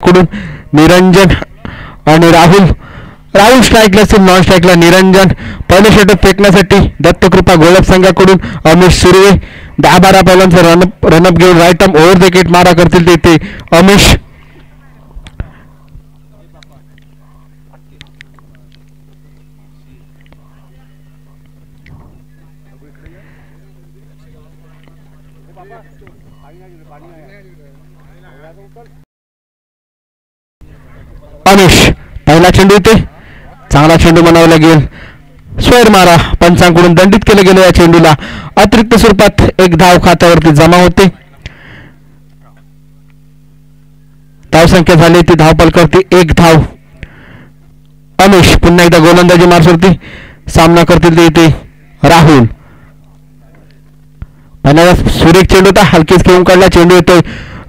कडून निरंजन आणि राहुल स्ट्राईकला असेल, नॉन स्ट्राईकला निरंजन. पहिले षटक फेकण्यासाठी दत्तकृपा गोलप संघाकडून अमिश सुर्वे 10-12 पैलवानचा रनअप घेऊन right arm over the wicket मारा करतील तिथे अमिश. पहिला चेंडू इथे चांगला चेंडू म्हणावा लागेल. स्क्वेअर मारा पंचांकडून दंडित केलं गेलं. या चेंडूला अतिरिक्त स्वरूपात एक धाव खात्यावरती जमा होते. धावसंख्या झाली ती धावपल करते 1 धाव. अमिश पुन्हा एकदा गोलंदाजी मार्सवरती सामना करतील ते इथे राहुल. सुरेख चेंडू होता, हलकीच घेऊन काढला. चेंडू येतोय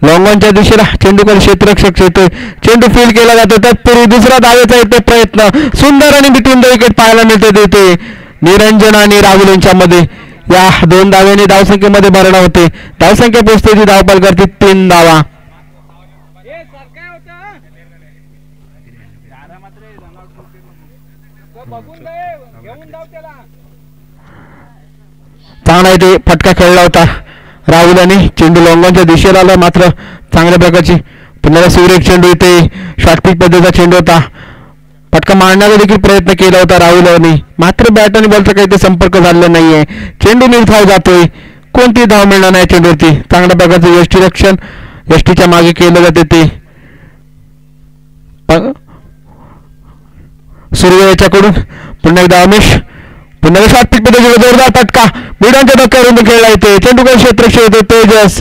लॉंगॉनच्या दिशेला. चेंडूकडे क्षेत्ररक्षक येतोय. चेंडू फील्ड केला जातो. तत्पूर्वी दुसरा धावेचा येते प्रयत्न. सुंदर आणि बिटवीन द विकेट पाहायला मिळते तिथे निरंजन आणि राहुल यांच्यामध्ये. या 2 धावेने धावसंख्येमध्ये भरणा होते. धावसंख्या पोहोचते ती धावपाल करते 3 धावा. चांगला इथे फटका खेळला होता राहुल आणि चेंडू लॉंगॉनच्या दिशेला आला. मात्र चांगल्या प्रकारची पुन्हा सुरेख चेंडू इथे शॉर्ट पिच पद्धतीचा चेंडू होता. फटका मारण्याचा देखील प्रयत्न केला होता राहुल यांनी, मात्र बॅट आणि बॉलचा काही ते संपर्क झालेला नाहीये. चेंडू निर्धाव जातोय. कोणती धाव मिळणार नाही चेंडूवरती. चांगल्या प्रकारचं यष्टी रक्षण यष्टीच्या मागे केलं जाते ते सुर्वे याच्याकडून. पुन्हा एकदा अमिश पुन्हा शॉर्ट पिच पद्धतीचा जोरदार फटका बिडांच्या धक्क्यावरून खेळला येते. चेंडूकडे क्षेत्ररक्षक येतो तेजस.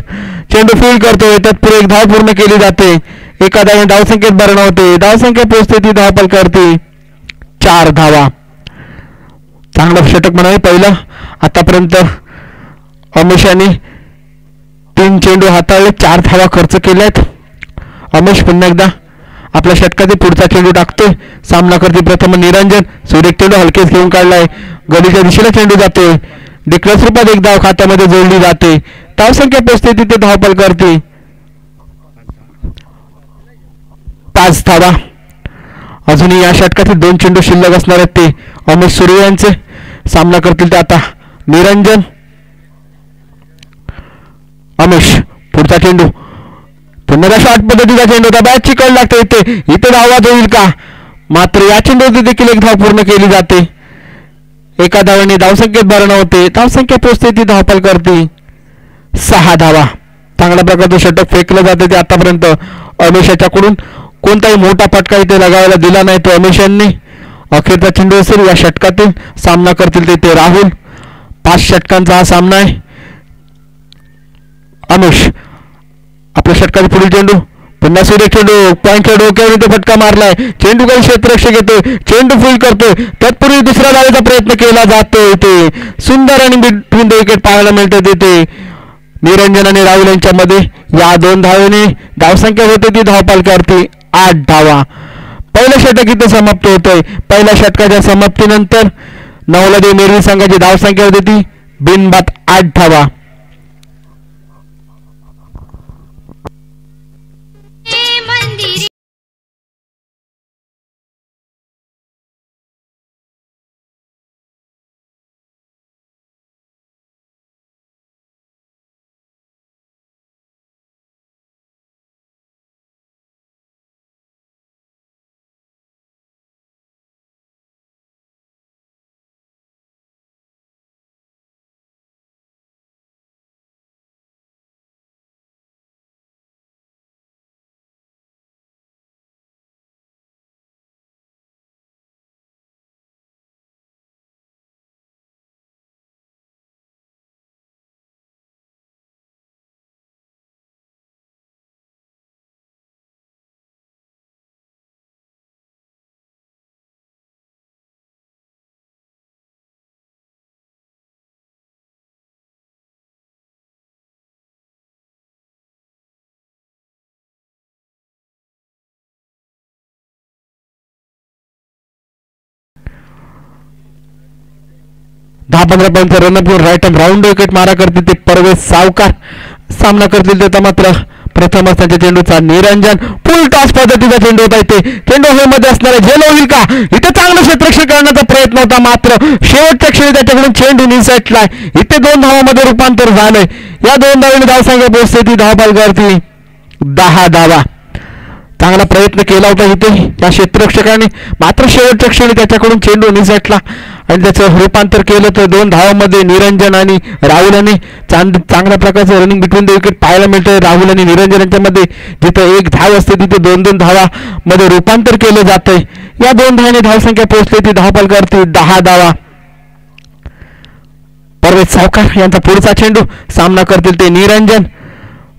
चेंडू फील्ड करतोय. तत्पूर्वी एक धाव पूर्ण केली जाते. एका धावेने धावसंख्येत भरणा होते. धावसंख्या पोहोचते ती धावपल करते 4 धावा. चांगलं षटक म्हणावे पहिलं. आतापर्यंत अमिश यांनी 3 चेंडू हाताळले, 4 धावा खर्च केल्यात. अमिश पुन्हा एकदा आपल्या षटकातील पुढचा चेंडू टाकतोय. सामना करते प्रथम निरंजन. सुरेख चेंडू हलकेच घेऊन काढलाय. गडीच्या दिशेला चेंडू जातोय. डिक्लेअर स्वरूपात एक धाव खात्यामध्ये जोडली जाते. धावसंख्या पोहोचते तिथे धावपल करते 5 धावा. अजूनही या षटकातील 2 चेंडू शिल्लक असणार आहेत ते अमिश सुर्वे यांचे. सामना करतील ते आता निरंजन. अमिश पुढचा चेंडू पुन्हा शॉर्ट पद्धतीचा चेंडू होता. बॅट चिकट लागते इथे धावात होईल का. मात्र या चेंडूवरती देखील एक धाव पूर्ण केली जाते. एका धावेने धावसंख्येत भरणा होते. धावसंख्या पोहोचते ती धावपल करते 6 धावा. चांगल्या प्रकारचं षटक फेकलं जाते ते आतापर्यंत अमिश याच्याकडून. कोणताही मोठा फटका इथे लगावायला दिला नाही तो अमिश यांनी. अखेरचा चेंडू असेल या षटकातील. सामना करतील ते राहुल. 5 षटकांचा हा सामना आहे. अमिश आपल्या षटकातील पुढील चेंडू पुन्हा सुरेख चेंडू पॉईंटच्या डोक्यावर इथे फटका मारलाय. चेंडू काही क्षेत्ररक्षक येतोय. चेंडू फील्ड करतोय. तत्पूर्वी दुसऱ्या धावेचा प्रयत्न केला जातोय इथे. सुंदर आणि बिटवीन द विकेट पाहायला मिळते तिथे निरंजन आणि राहुल यांच्यामध्ये. या 2 धावेने धावसंख्या होते ती धावपाल करते 8 धावा. पहिलं षटक इथे समाप्त होतोय. पहिल्या षटकाच्या समाप्तीनंतर नवलादेवी मेरवी संघाची धावसंख्या होती ती बिनबाद 8 धावा. दहा 15 पॉईंटचा रनअप घेऊन राईट आर्म राऊंड विकेट मारा करतील ते परवेश सावकार. सामना करतील ते मात्र प्रथमच त्यांच्या चेंडूचा निरंजन फुल टॉस पद्धतीचा चेंडू होता. इथे चेंडू मध्ये असणारा झेल होईल का? इथे चांगलं क्षेत्ररक्षण करण्याचा प्रयत्न होता, मात्र शेवटच्या क्षणी त्याच्याकडून चेंडू निसटलाय. इथे 2 धावांमध्ये रूपांतर झालंय. या 2 धावांनी धावसंख्या पोहोचते ती धावबालकावरती 10 धावा. चांगला प्रयत्न केला होता इथे या क्षेत्ररक्षकाने, मात्र शेवटच्या क्षणी त्याच्याकडून चेंडू निसटला आणि त्याचं रूपांतर केलं तर 2 धावांमध्ये निरंजन आणि राहुल यांनी चांगल्या प्रकारचं रनिंग बिटवीन द विकेट पाहायला मिळतंय. राहुल आणि निरंजन यांच्यामध्ये जिथं 1 धाव असते तिथे 2-2 धावामध्ये रूपांतर केलं जातंय. या 2 धावांनी धावसंख्या पोहोचली ती धावफलकावरती 10 धावा. परवेज सावकार यांचा पुढचा चेंडू सामना करतील ते निरंजन.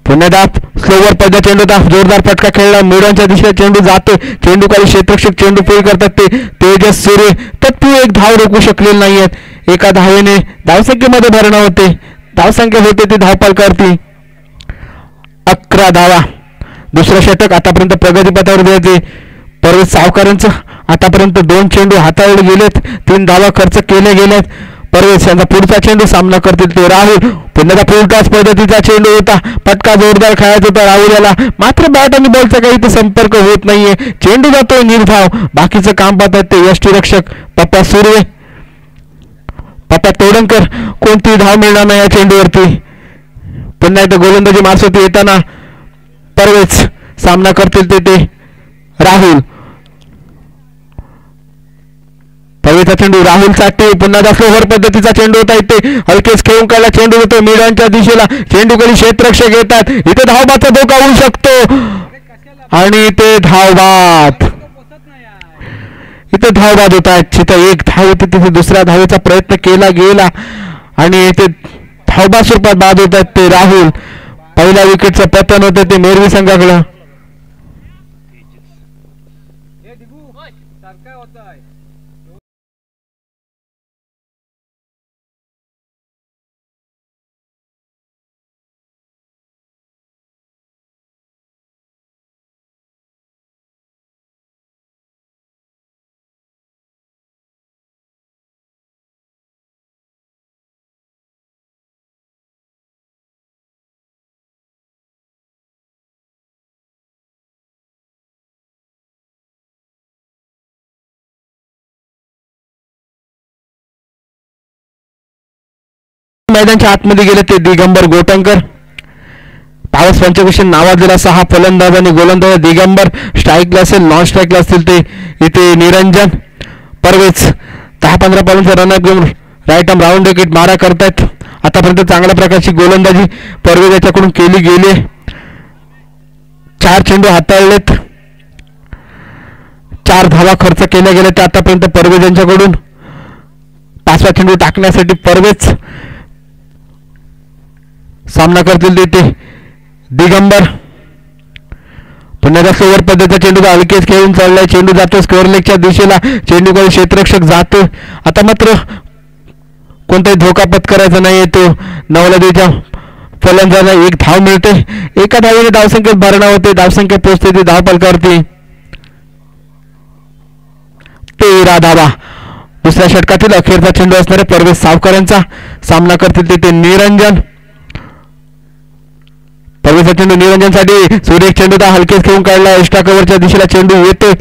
पुन्हा दाब स्लोवर पद्धत चेंडू दाब जोरदार फटका खेळला. मिडॉनच्या दिशेने चेंडू जातोय. चेंडू खाली क्षेत्ररक्षक चेंडू फील करतात ते तेजस सूर्य. तत्पूर्वी 1 धाव रोखू शकलेले नाहीयेत. एका धावेने धावसंख्येमध्ये भरणा होते. धावसंख्या होते ती धावफलकावरती 11 धावा. दुसरं षटक आतापर्यंत प्रगतीपथावर द्यायचे. परवेज सावकारांचं आतापर्यंत 2 चेंडू हाताळले गेलेत, 3 धावा खर्च केले गेलेत. परवेज यांचा पुढचा चेंडू सामना करतील ते राहुल. पुन्हा फुल टॉस पद्धतीचा चेंडू होता. फटका जोरदार खेळायचा होता राहुल याला, मात्र बॅट आणि बॉलचा काही इथे संपर्क होत नाहीये. चेंडू जातोय निर्धाव. बाकीचं काम पाहतात ते यष्टीरक्षक पप्पा सुर्वे. पप्पा तोडणकर कोणती धाव मिळणार नाही या चेंडूवरती. पुन्हा एकदा गोलंदाजी मारसोती येताना परवेज सामना करतील ते राहुल. परवेजचा चेंडू राहुल साठी पुन्हा स्लोवर पद्धतीचा चेंडू होता. इथे हलकेच खेळून काढला चेंडू होतो मिडॉनच्या दिशेला. चेंडू खाली क्षेत्ररक्षक येतात. इथे धावबाचा धोका होऊ शकतो आणि ते धावबाद. इथे धावबाद होत आहेत. जिथे 1 धाव होती तिथे दुसऱ्या धावेचा प्रयत्न केला गेला आणि इथे धावबाद स्वरूपात बाद होत आहेत ते राहुल. पहिल्या विकेटचं पतन होतं ते मेरवी संघाकडं. मैदानाच्या आतमध्ये गेले ते दिगंबर गोटंकर. पावस पंचकृषी नावाजलेला असा हा फलंदाज आणि गोलंदाज. दिगंबर स्ट्राईकला असेल, नॉन स्ट्राईकला असतील ते इथे निरंजन. परवेज 10-15 बॉलचा रनअप घेऊन राईट आर्म राऊंड विकेट मारा करतायत. आतापर्यंत चांगल्या प्रकारची गोलंदाजी परवेज याच्याकडून केली गेली. 4 चेंडू हाताळलेत, 4 धावा खर्च केल्या गेल्या आतापर्यंत परवेज यांच्याकडून. 5वा चेंडू टाकण्यासाठी परवेज सामना करतील तिथे दिगंबर. पुन्हा स्लोवर पद्धतीचा चेंडू हलकेच खेळून चाललाय. चेंडू जातो स्क्वेअर लेगच्या दिशेला. चेंडू कडे क्षेत्ररक्षक जातो. आता मात्र कोणताही धोका पत्करायचा नाही. तो नवलदेच्या फलंदाजाला 1 धाव मिळते. एका धावेने धावसंख्येत भरणा होते. धावसंख्या पोहोचते ती धावफलकावरती 13 धावा. दुसऱ्या षटकातील अखेरचा चेंडू असणारे परवेज सावकारांचा सामना करतील तिथे निरंजन. परवेजचा चेंडू निरंजनसाठी. सूर्य चेंडू हलकेच खेळून काढला. एक्स्ट्रा कव्हरच्या दिशेला चेंडू येतोय.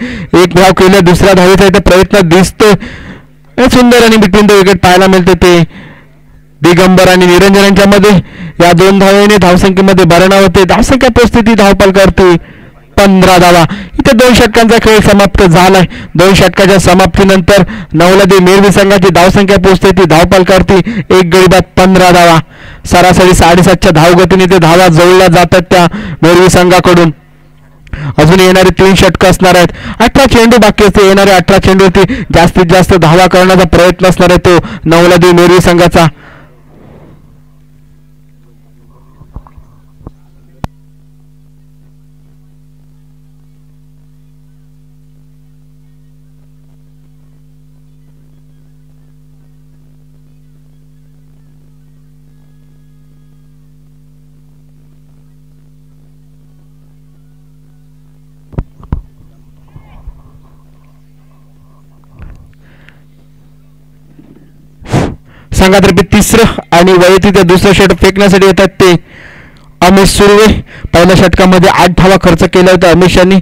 1 धाव केल्या. दुसऱ्या धावेचा इथे प्रयत्न दिसतोय. सुंदर आणि बिटवीन द विकेट पाहायला मिळते ते दिगंबर आणि निरंजन यांच्यामध्ये. या 2 धावेने धावसंख्येमध्ये भरणा होते. धावसंख्या पोहोचते ती धावफलकावरती 15 धावा. इथे 2 षटकांचा खेळ समाप्त झालाय. 2 षटकाच्या समाप्तीनंतर नवलदे मेरवी संघाची धावसंख्या पोहोचते ती धावफलकावरती 1 गडी बाद 15 धावा. सरासरी 7.5च्या धावगतीने ते धावा जोडल्या जातात त्या मेरवी संघाकडून. अजून येणारे 3 षटक असणार आहेत. 18 चेंडू बाकी असते. येणारे 18 चेंडूवरती जास्तीत जास्त धावा करण्याचा प्रयत्न असणार आहे तो नवलदे मेरवी संघाचा. संघातर्फे 3रं आणि वैयक्तिक 2रं षटक फेकण्यासाठी येतात ते अमिश सुर्वे पहिल्या षटकामध्ये 8 धावा खर्च केल्या होत्या अमिश यांनी.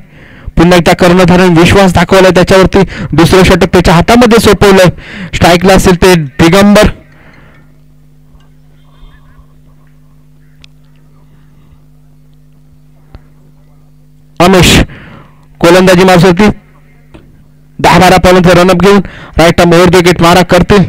पुन्हा एकदा कर्णधाराने विश्वास दाखवलाय त्याच्यावरती. दुसरं षटक त्याच्या हातामध्ये सोपवलंय. स्ट्राईकला असेल ते दिगंबर. अमिश गोलंदाजी मारती 10-12 पॉईंटचा रनअप घेऊन राईट मोहर विकेट मारा करतील.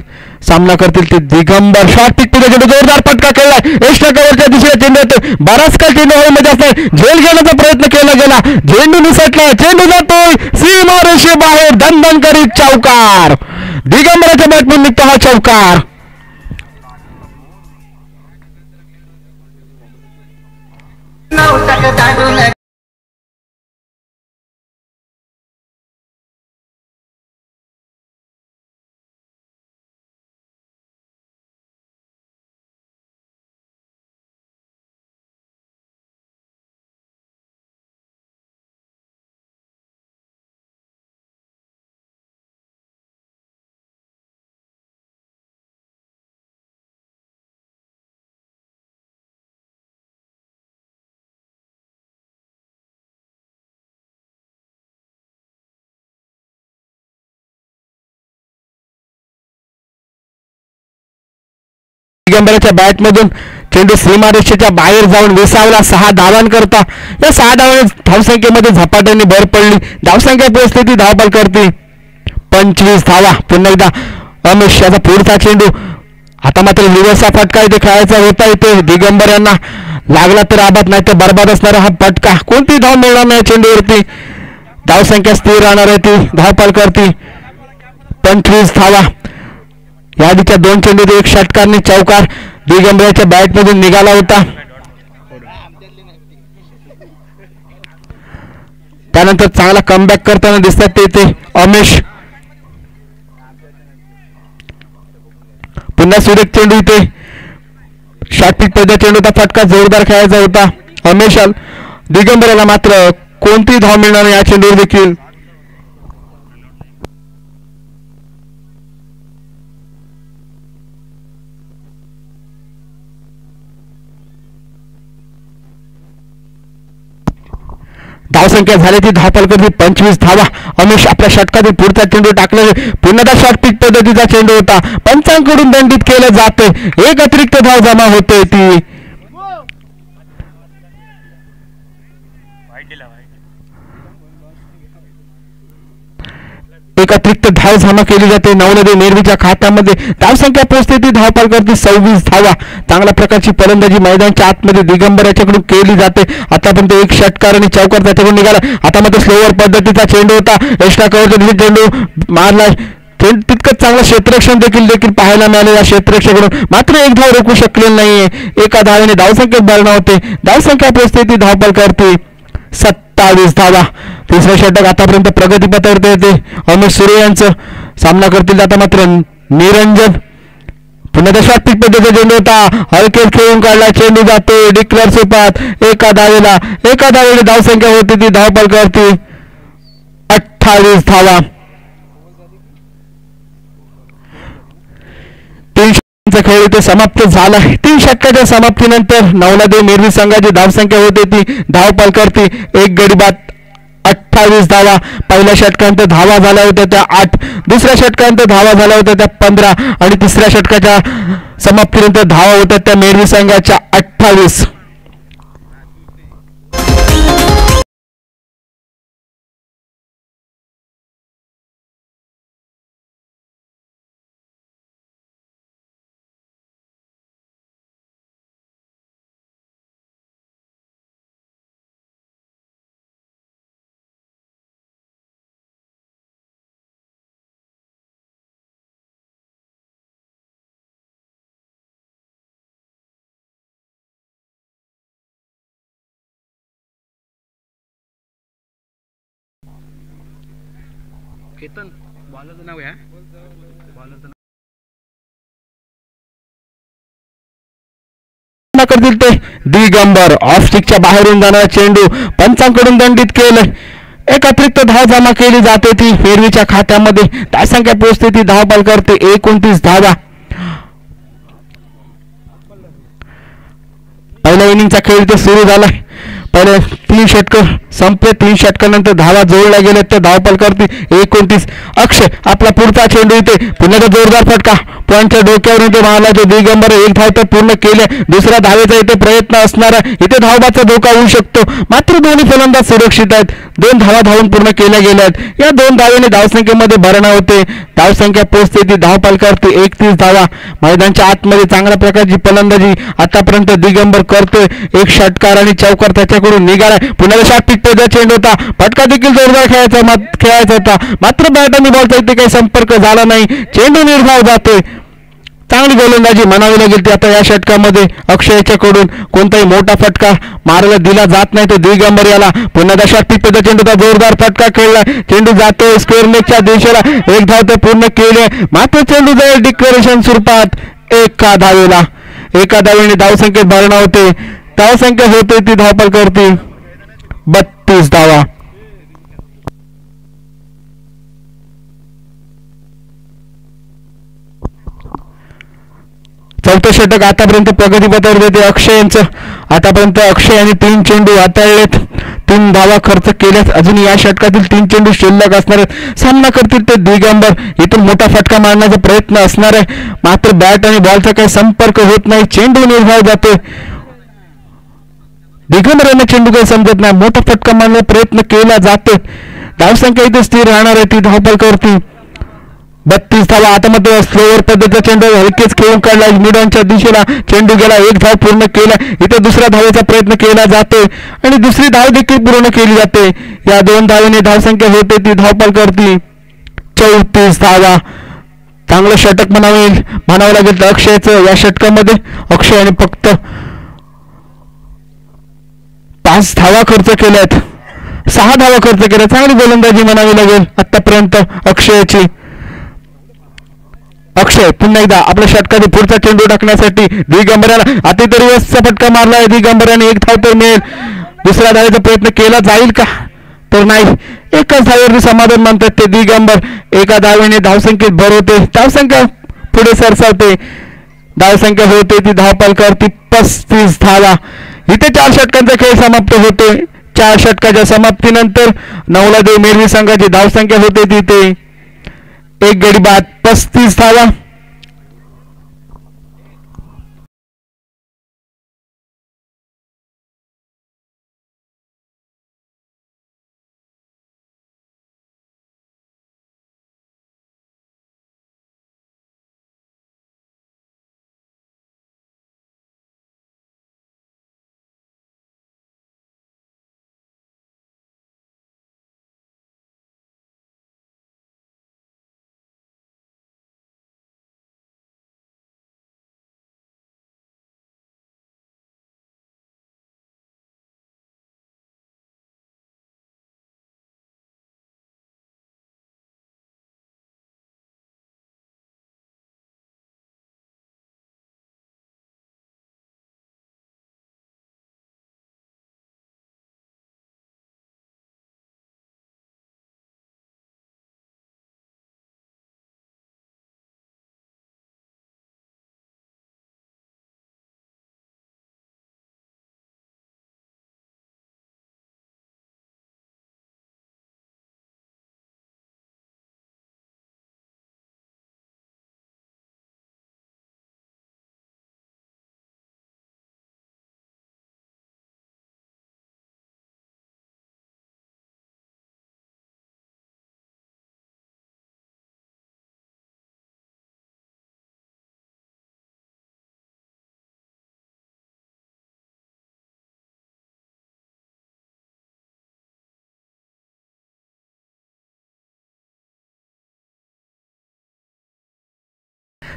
सामना करतील ते दिगंबर. शॉर्ट पिच मध्ये जोरदार फटका खेळलाय. एक्स्ट्रा कव्हरच्या दिशेने चेंडू येतोय. बराच काळ चेंडू हवेमध्ये असणार. झेल घेण्याचा प्रयत्न केला गेला. झेंडू निसटला. चेंडू जातोय सीमारेषे बाहेर. दणदण करीत चौकार. दिगंबराच्या बॅटमधून निघतो हा चौकार. दिगंबराच्या बॅटमधून चेंडू सीमारेषेच्या बाहेर जाऊन विसावला. 6 धावांकरता. या 6 धावसंख्येमध्ये झपाट्याने भर पडली. धावसंख्या परिस्थिती धावपाल करते 25 धावा. पुन्हा एकदा अमिश याचा पुढचा चेंडू. आता मात्र रिव्हर्सचा फटका इथे खेळायचा होता. इथे दिगंबर यांना लागला तर आबाद, नाही तर बरबाद असणारा हा फटका. कोणती धाव मिळणार नाही चेंडूवरती. धावसंख्या स्थिर राहणार आहे ती धावपाल करते 25 धावा. याआधीच्या 2 चेंडूत 1 षटकाने चौकार दिगंबराच्या बॅटमधून निघाला होता. त्यानंतर चांगला कमबॅक करताना दिसतात ते अमिश. पुन्हा सुरेख चेंडू इथे. शॉर्ट पिच मध्ये चेंडूचा फटका जोरदार खेळायचा होता अमिश. दिगंबराला मात्र कोणती धाव मिळणार या चेंडूवर देखील. धावसंख्या झाली ती धावपाल करते 25 धावा. अमिश आपल्या षटकातील पुढचा चेंडू टाकला. पुन्हा शॉर्ट पिच पद्धतीचा चेंडू होता. पंचांकडून दंडित केलं जाते. एक अतिरिक्त धाव जमा होते ती. एक अतिरिक्त धाव जमा केली जाते नवनदे मेरवीच्या खात्यामध्ये. धावसंख्या पोहोचते ती धावपाल करते 26 धावा. चांगल्या प्रकारची फलंदाजी मैदानाच्या आतमध्ये दिगंबर याच्याकडून केली जाते. आतापर्यंत 1 षटकार आणि चौकार त्याच्याकडून निघाला. आता मात्र स्लोवर पद्धतीचा चेंडू होता. एक्स्ट्रा कव्हरच्या दिशेने चेंडू मारला. तितकंच चांगलं क्षेत्ररक्षण देखील पाहायला मिळाले या क्षेत्ररक्षकाकडून. मात्र 1 धाव रोखू शकलेली नाहीये. एका धावेने धावसंख्येत भरणा होते. धावसंख्या पोहोचते ती धावपाल करते 27 धावा. तिसरं षटक आतापर्यंत प्रगतीपथावर येते. अमिश सुर्वे यांचं सामना करतील आता मात्र निरंजन. पुन्हा शॉर्ट पिच पद्धतीचा चेंडू होता. हलकेत खेळून काढला. चेंडू जातो डिक्लेअर स्वरूपात. एका धावेने धावसंख्या होती ती धावपाल करते 28 धावा. 3 षटकांचा खेळ इथे समाप्त झाला. 3 षटकाच्या समाप्तीनंतर नवनदे मेरवी संघाची धावसंख्या होते ती धावपाल करते 1 गडी बाद 28 धावा. पहिल्या षटकांत धावा झाल्या होत्या त्या 8. दुसऱ्या षटकांत धावा झाल्या होत्या त्या 15 आणि तिसऱ्या षटकाच्या समाप्तीनंतर धावा होत्या त्या मेरवी संघाच्या 28. केतन बॉलरचं नाव आहे. करतील ते दिगंबर. ऑफ स्टिकच्या बाहेरून जाणारा चेंडू पंचांकडून दंडित केलं. एक अतिरिक्त धाव जमा केली जाते ती मेरवीच्या खात्यामध्ये. धावसंख्या पोहोचते ती धावपाल करते 29 धावा. पहिल्या इनिंगचा खेळ इथे सुरू झालाय. पहिले 3 षटक संपले. 3 षटकानंतर धावा जोडल्या गेल्या. त्या धावफलकावरती 29. अक्षय आपला पुढचा चेंडू इथे पुन्हा जोरदार फटका पॉईंटच्या डोक्यावरून ते मारला. तो दिगंबर एक धाव तर पूर्ण केले. दुसऱ्या धावेचा इथे प्रयत्न असणार आहे. इथे धावबाचा धोका होऊ शकतो. मात्र दोन्ही फलंदाज सुरक्षित आहेत. 2 धावा धावून पूर्ण केल्या गेल्या आहेत. या 2 धावेने धावसंख्येमध्ये भरणा होते. धावसंख्या पोहोचते ती धावफलकावरती 31 धावा. मैदानाच्या आतमध्ये चांगल्या प्रकारची फलंदाजी आतापर्यंत दिगंबर करतोय. एक षटकार आणि चौकार त्याच्याकडून निघालाय. पुन्हा शॉट पिचचा चेंडू होता. फटका देखील जोरदार खेळायचा होता. मात्र बॅट आणि बॉलचा इथे काही संपर्क झाला नाही. चेंडू निर्धाव जातोय. चांगली गोलंदाजी म्हणावी लागेल ती आता या षटकामध्ये. अक्षयच्याकडून कोणताही मोठा फटका मारायला दिला जात नाही. तो दिगंबर याला पुन्हा शॉट पिचचा चेंडूचा जोरदार फटका खेळला. चेंडू जातोय स्क्वेअर लेगच्या दिशेला. एक धाव तर पूर्ण केली. मात्र चेंडू जाईल डिक्लेरेशन स्वरूपात एका धावेने धावसंख्येत भरणा होते. धावसंख्या होते ती धावफलकावरती 32 धावा. चौथं षटक आतापर्यंत प्रगतीपथावर येते अक्षय यांचं. आतापर्यंत अक्षय यांनी 3 चेंडू हाताळलेत. 3 धावा खर्च केल्यात. अजून या षटकातील 3 चेंडू शिल्लक असणार आहेत. सामना करतील ते दिगंबर. इथून मोठा फटका मारण्याचा प्रयत्न असणार आहे. मात्र बॅट आणि बॉलचा काही संपर्क होत नाही. चेंडू निर्धाव जातोय. दिगंबर यांना चेंडू काही समजत नाही. मोठा फटका मारण्याचा प्रयत्न केला जातोय. धावसंख्या इथे स्थिर राहणार आहे ती धावफलकावरती 32 धावा. आता मध्ये स्लोअर पद्धतीचा चेंडू हलकेच खेळून काढला. मिडॉनच्या दिशेला चेंडू गेला. एक धाव पूर्ण केला. इथे दुसऱ्या धावेचा प्रयत्न केला जातोय आणि दुसरी धाव देखील पूर्ण केली जाते. या 2 धावेने धावसंख्या होते ती धावफलकावरती 34 धावा. चांगलं षटक म्हणावं लागेल तर अक्षयचं या षटकामध्ये. अक्षयाने फक्त 5 धावा खर्च केल्यात. 6 धावा खर्च केल्या. चांगली गोलंदाजी म्हणावी लागेल आतापर्यंत अक्षयची. अक्षय पुन्हा एकदा आपल्या षटकाने पुढचा चेंडू टाकण्यासाठी दिगंबराला अतितरी व्यवस्था फटका मारलाय. दिगंबराने एक धाव तर मिळेल. दुसऱ्या धावेचा प्रयत्न केला जाईल का तर नाही. एकाच धावेवरती समाधान मानतात ते दिगंबर. एका धावेने धावसंख्येत भर होते. धावसंख्या पुढे सरसावते. धावसंख्या होते ती धावफलकावरती 35 धावा. इथे 4 षटकांचा खेळ समाप्त होतोय. 4 षटकाच्या समाप्तीनंतर नवलादेव मेरवी संघाची धावसंख्या होते तिथे 1 गडी बाद 35 धावा.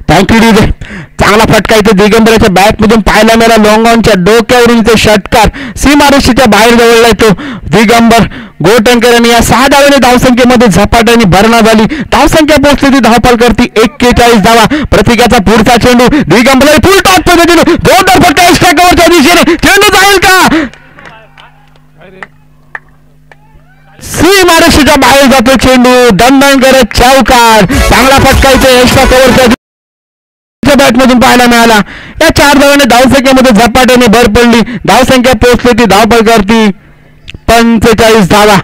Thank you DJ. चांगला फटका इथे दिगंबराच्या बॅट मधून पाहायला मिळाला. लॉंग ऑनच्या डोक्यावरून इथे षटकार सीमारेषेच्या बाहेर जवळला तो दिगंबर. गोटंकर यांनी या 6 धावेने धावसंख्येमध्ये झपाट्याने भरणा झाली. धावसंख्या पोहोचली ती धावफलकावरती 41 धावा. प्रतीकाचा पुढचा चेंडू दिगंबर फुल टॉप पद्धतीने जोरदार फटका एक्स्ट्रा कव्हरच्या दिशेने. चेंडू जाईल का? सीमारेषेच्या बाहेर जातो चेंडू. दणदण करत चौकार. चांगला फटका इथे एक्स्ट्रा कव्हरच्या बॅटमधून पाहायला मिळाला. या 4 धावांनी धावसंख्येमध्ये झपाट्याने भर पडली. धावसंख्या पोहोचली ती धावपळीवरती 45 धावा.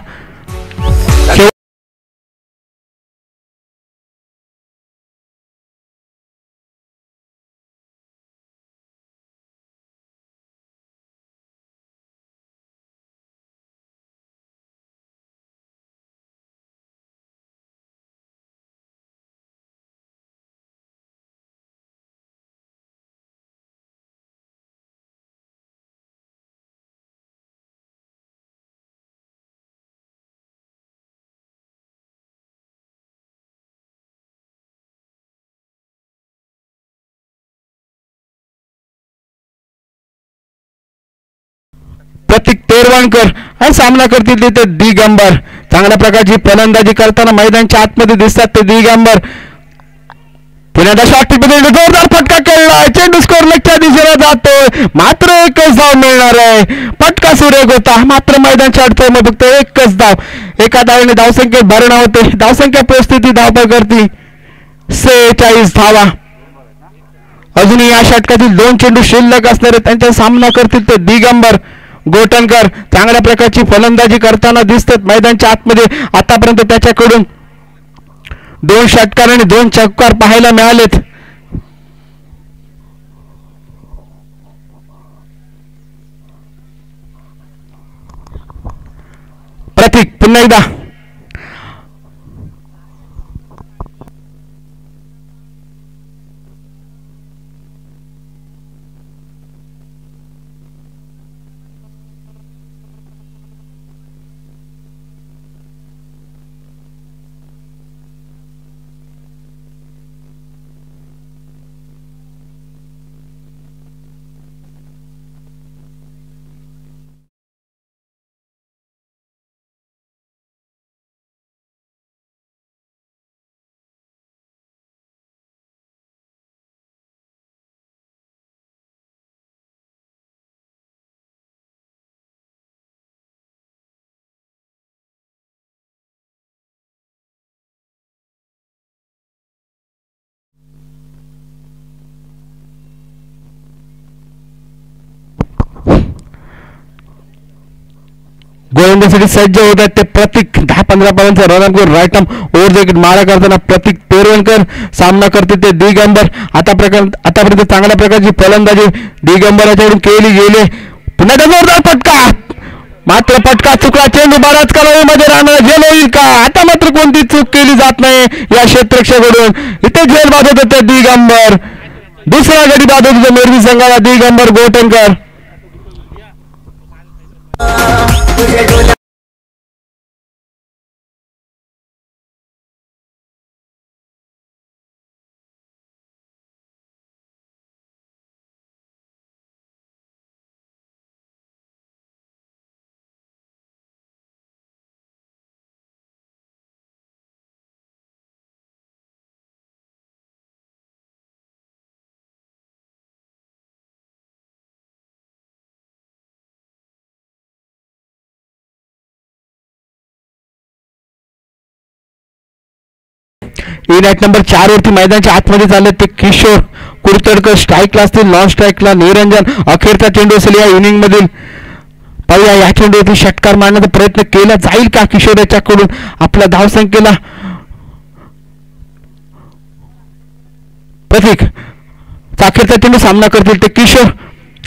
प्रतीक तेरवाणकर आणि सामना करतील ते दिगंबर. चांगल्या प्रकारची फलंदाजी करताना मैदानाच्या आतमध्ये दिसतात ते दिगंबर. पुण्याच्या शॉटमध्ये जोरदार फटका खेळलाय. चेंडू स्कोर लेगच्या दिशेला जातोय. मात्र एकच धाव मिळणार आहे. फटका सुरेख होता. मात्र मैदानाच्या अडचणीमध्ये फक्त एकच धाव. एका धावेने धावसंख्येत भरणा होते. धावसंख्या पोहोचते ती धावपळ करती 46 धावा. अजूनही या षटकातील 2 चेंडू शिल्लक असणारे त्यांचा सामना करतील ते दिगंबर. गोटनकर चांगल्या प्रकारची फलंदाजी करताना दिसतात मैदानाच्या आतमध्ये. आतापर्यंत त्याच्याकडून 2 षटकार आणि 2 चौकार पाहायला मिळालेत. प्रतीक पुन्हा एकदा गोलंदाजीसाठी सज्ज होत आहेत ते प्रतीक. 10-15 पॉईंटचा run up right arm over the wicket मारा करताना प्रतीक तेरवणकर सामना करते ते दिगंबर. आतापर्यंत चांगल्या प्रकारची फलंदाजी दिगंबर याच्याकडून केली गेली. पुन्हा जोरदार फटका. मात्र फटका चुकला. चेंडू बराच कालावधीमध्ये राहणार. झेल होईल का? आता मात्र कोणती चूक केली जात नाही या क्षेत्ररक्षकाकडून. इथे झेल बाधत होते दिगंबर. दुसरा गडी बाधत होते मोरबी संघाला दिगंबर गोटनकर. इनॅट नंबर 4 वरती मैदानाच्या आतमध्ये चालले ते किशोर कुरतडकर. स्ट्राईकला असतील, नॉन स्ट्राईकला निरंजन. अखेरचा चेंडू असेल या इनिंग मधील. पाहूया या चेंडूवरती षटकार मारण्याचा प्रयत्न केला जाईल का किशोर याच्याकडून. आपल्या धावसंख्येला प्रतीक अखेरचा चेंडू सामना करतील ते किशोर.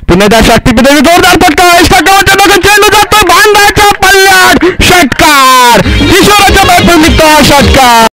पुन्हा जोरदार फटका. चेंडू जातो भांडाच्या पल्ल्यात. षटकार. किशोराच्या बॅटमधून निघतो षटकार.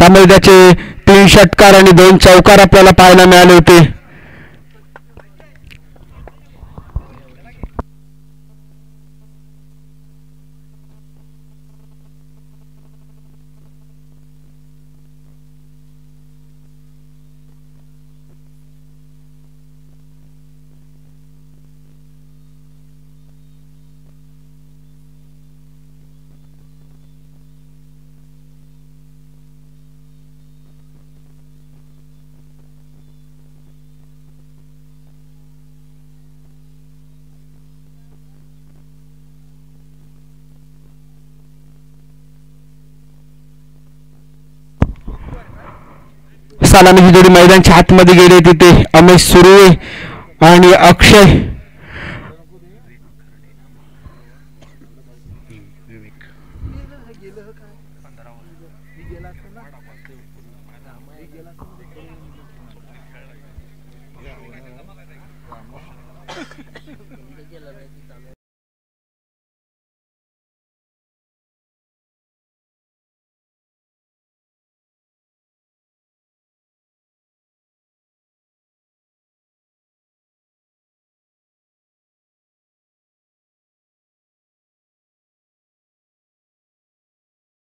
त्यामुळे त्याचे 3 षटकार आणि 2 चौकार आपल्याला पाहायला मिळाले होते. सलामीची जोडी मैदानच्या आतमध्ये गेली. तिथे अमेश सुर्वे आणि अक्षय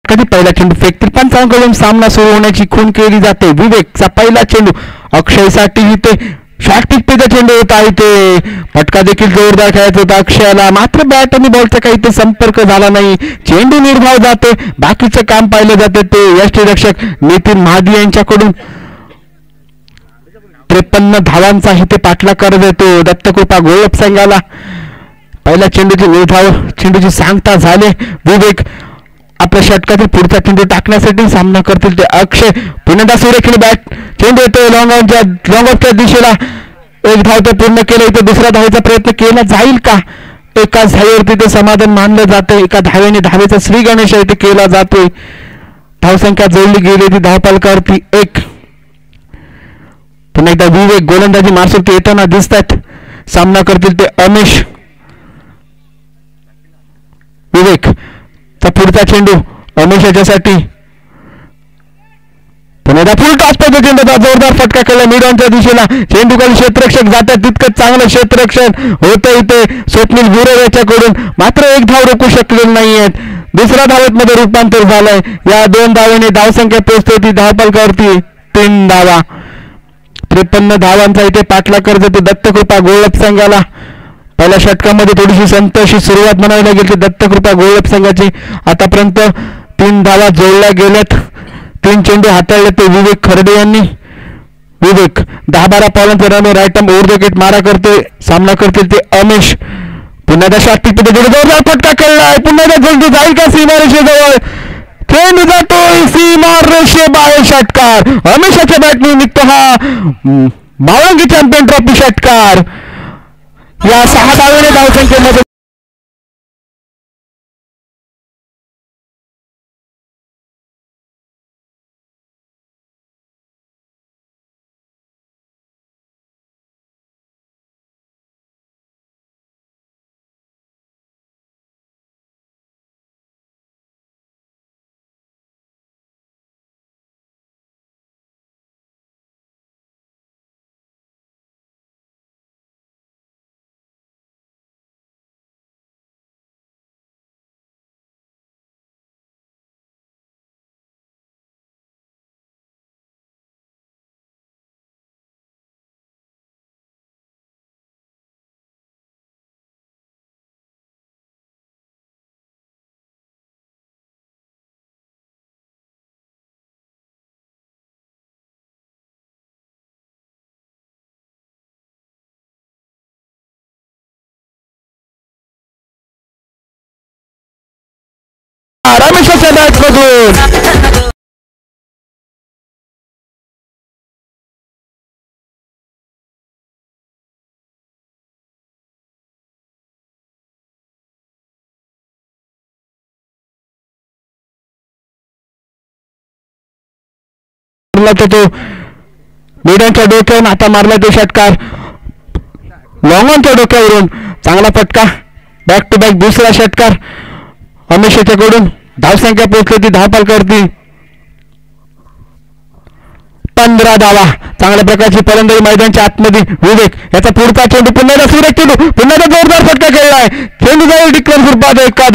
कधी पहिला चेंडू फेकतील पंचांकडून सामना सुरू होण्याची खून केली जाते. विवेकचा पहिला चेंडू अक्षयसाठी इथे शॉर्ट पिचचा चेंडू होता. इथे फटका देखील जोरदार खेळायचा होता अक्षयाला, मात्र बॅट आणि बॉलचा काही इथे संपर्क झाला नाही. चेंडू निर्धाव जाते. बाकीचं काम पाहिलं जाते ते यष्टीरक्षक नितीन महादी यांच्याकडून. 53 धावांचा इथे पाठलाग करत येतो दत्तकृपा गोलप संघाला. पहिल्या चेंडूची निर्धाव चेंडूची सांगता झाले. विवेक आपल्या षटकातील पुढचा चेंडू टाकण्यासाठी सामना करतील ते अक्षय. पुन्हा सुरेखीने बॅट चेंडू येतो लॉंग ऑफच्या दिशेला. 1 धाव ते पूर्ण केलं. इथे दुसऱ्या धावेचा प्रयत्न केला जाईल का? एका धावेवरती ते समाधान मानलं जातं. एका धावेने धावेचा श्री गणेश इथे केला जातोय. धावसंख्या जोडली गेली ती धावपालकावरती 1. पुन्हा एकदा विवेक गोलंदाजी मारसोबत येताना दिसतात. सामना करतील ते अमेश. विवेक पुढचा चेंडू अमेश याच्यासाठी. पुन्हा फुल टॉस पद्धतीने जोरदार फटका केला मिडॉनच्या दिशेला. चेंडू खाली क्षेत्ररक्षक जातात तितकंच चांगलं क्षेत्ररक्षण होतं इथे स्वप्नील गुरव याच्याकडून, मात्र 1 धाव रोखू शकलेले नाहीयेत. दुसऱ्या धावेत मध्ये रूपांतर झालंय. या 2 धावेने धावसंख्या पोहोचते ती धावपालकावरती 3 धावा. 53 धावांचा इथे पाठलाग करत होते दत्तकृपा गोलप संघाला. पहिल्या षटकामध्ये थोडीशी संतोषी सुरुवात म्हणावी लागेल की दत्तकृपा गोलप संघाची. आतापर्यंत 3 धावा जोडल्या गेल्यात. 3 चेंडू हाताळले ते विवेक खर्डे यांनी. विवेक 10-12 पावलांचा run right arm over the gate मारा करते. सामना करतील ते अमेश. पुन्हा त्या शॉर्ट पिच मध्ये जोरदार फटका खेळलाय. पुन्हा त्या चेंडू जाईल का सीमारेषेजवळ? चेंडू जातोय सीमारेषेबाहेर. षटकार अमेशाच्या बॅटने निघतो हा मावळंगी चॅम्पियन ट्रॉफी षटकार. या 6 धावेने धावसंख्येमध्ये रमेशाच्या बॅटमधून तो मेडांच्या डोक्यावरून आता मारला तो षटकार लॉंगॉनच्या डोक्यावरून. चांगला फटका. बॅक टू बॅक दुसरा षटकार अमेश याच्याकडून. धावसंख्या पोहोचली ती धावपालकावरती 15 धावा. चांगल्या प्रकारची फलंदाजी मैदानाच्या आतमध्ये विवेक याचा पुढचा चेंडू पुन्हा सुरेख चेंडू पुन्हा जोरदार फटका खेळलाय. चेंडू जाईल डिक्लेअर स्वरूपात एका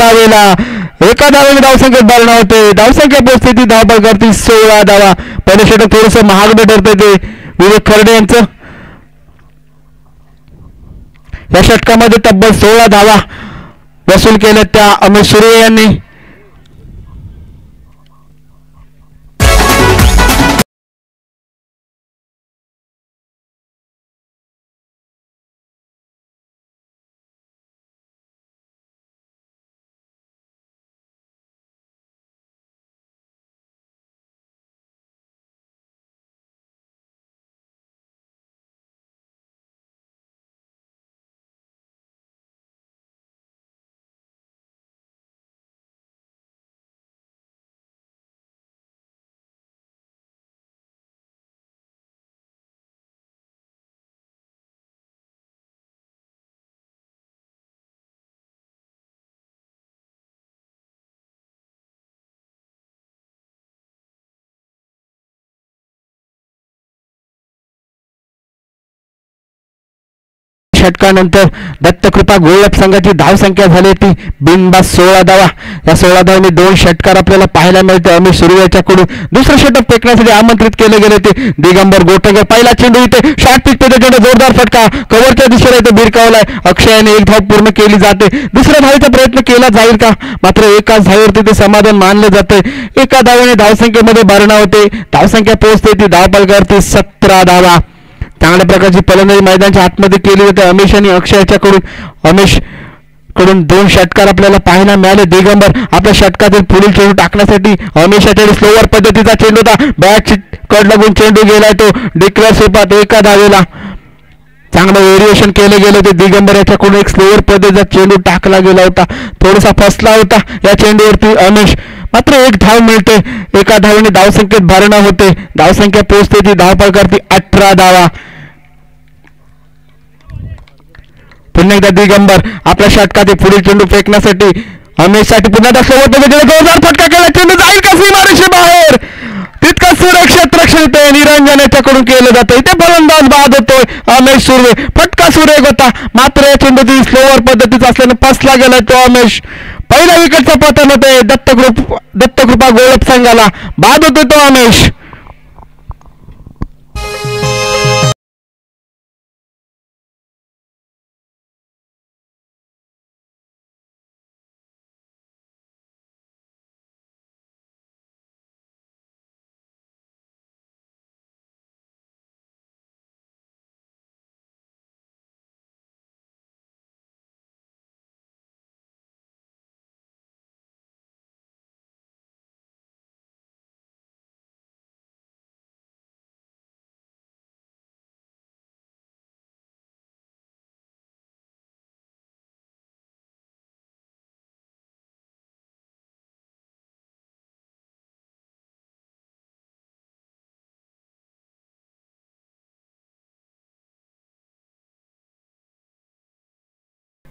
धावेने धावसंख्येत बारणा होते. धावसंख्या पोहोचते ती धावपळ करते 16 धावा. पहिलं षटक थोडंसं महागडं ठरतंय ते विवेक खर्डे यांचं. या षटकामध्ये तब्बल 16 धावा वसूल केल्या त्या अमित सुर्वे यांनी. षटकानंतर दत्तकृपा गोलप संघाची धावसंख्या झाली ती बिनबाद 16 धावा. या 16 धावांनी 2 षटकार आपल्याला पाहायला मिळते. अमित सुर्वे याच्याकडून दुसरं षटक फेकण्यासाठी आमंत्रित केले गेले ते दिगंबर गोटकर. पहिला चेंडू इथे शॉट पिक चेंडू जोरदार फटका कव्हरच्या दिशेला इथे भिरकावलाय. अक्षयाने 1 धाव पूर्ण केली जाते. दुसऱ्या धावेचा प्रयत्न केला जाईल का? मात्र एकाच धावेवरती ते समाधान मानले जाते. एका धावेने धावसंख्येमध्ये भरणा होते. धावसंख्या पोहोचते ती धावपळकारती 17 धावा. चांगल्या प्रकारची फलंदाजी मैदानाच्या आतमध्ये केली जाते अमेश आणि अमेश कडून 2 षटकार आपल्याला पाहायला मिळाले. दिगंबर आपल्या षटकातील पुढील चेंडू टाकण्यासाठी अमेशच्या स्लोवर पद्धतीचा चेंडू होता. बॅट कड लागून चेंडू गेलाय तो डिक्लेअर स्वरूपात एका धावेला. चांगलं व्हेरिएशन केले गेले होते. दिगंबर याच्याकडून एक स्लोवर पद्धतीचा चेंडू टाकला गेला होता. थोडासा फसला होता या चेंडूवरती अमेश. मात्र 1 धाव मिळते. एका धावेने धावसंख्येत भरणा होते. धावसंख्या पोहोचते ती धावपळ 18 धावा. पुन्हा एकदा दिगंबर आपल्या षटकातील पुढील चेंडू फेकण्यासाठी अमेशसाठी पुन्हा सोबत जोरदार फटका केला. चेंडू जाईल का सीमारेषे बाहेर? तितका सुरेख क्षेत्ररक्षण इथे निरंजन याच्याकडून केलं जातं. इथे फलंदाज बाद होतोय अमेश सुर्वे. फटका सुरेख होता मात्र या चेंडूची स्लोवर पद्धतीचा असल्याने फसला गेला तो अमेश. पहिल्या विकेटचा पतन होते दत्तकृपा गोलप संघाला. बाद होतो तो Amesh.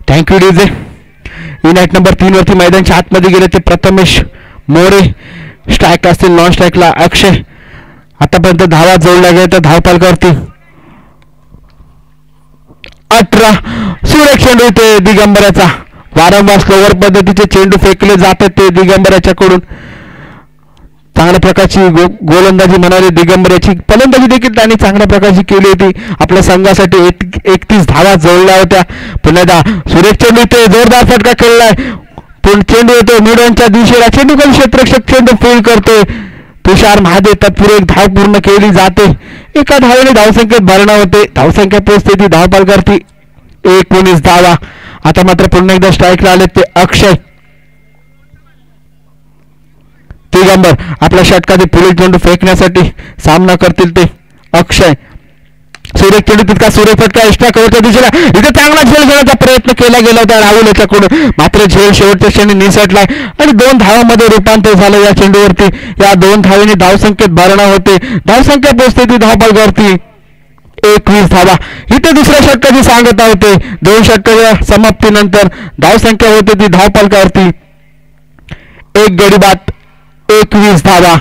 Thank you DJ. Unite number 3 वरती मैदानाच्या आतमध्ये गेले ते प्रथमेश मोरे. स्ट्राईक असतील नॉन स्ट्राईकला अक्षय. आतापर्यंत धावा जोडल्या गेल्या तर धावपालकावरती 18. सुरेख चेंडू येते दिगंबराचा. वारंवार स्लोवर पद्धतीचे चेंडू फेकले जातात ते दिगंबराच्याकडून. चांगल्या प्रकारची गोलंदाजी म्हणाली दिगंबर याची. फलंदाजी देखील त्यांनी चांगल्या प्रकारची केली होती. आपल्या संघासाठी 31 धावा जोडल्या होत्या. पुन्हा सुरेख चेंडू इथे जोरदार फटका खेळलाय. चेंडू येतो मिडनच्या दिशेला. चेंडूखाली क्षेत्ररक्षक चेंडू फील्ड करतोय तुषार महादेव. तत्पूर्वी 1 धाव पूर्ण केली जाते. एका धावेने धावसंख्येत भरणा होते. धावसंख्या पोहोचते ती धावपालकारती 19 धावा. आता मात्र पुन्हा एकदा स्ट्राईकला आले ते अक्षय. दिगंबर आपल्या षटकातील पुढील चेंडू फेकण्यासाठी सामना करतील ते अक्षय. सुरेख चेंडू तितका सुरेख फटका एक्स्ट्रा कव्हरच्या दिशेला. इथे चांगला झेल घेण्याचा प्रयत्न केला गेला होता राहुल याच्याकडून. मात्र झेल शेवटच्या क्षणी निसटलाय आणि 2 धावांमध्ये रूपांतर झालं या चेंडूवरती. या 2 धावेने धावसंख्येत भरणा होते. धावसंख्या पोहोचते ती धावपालकावरती 21 धावा. इथे दुसऱ्या षटकाची सांगता होते. 2 षटकाच्या समाप्तीनंतर धावसंख्या होते ती धावपालकावरती 1 गडी बाद 21 धावा.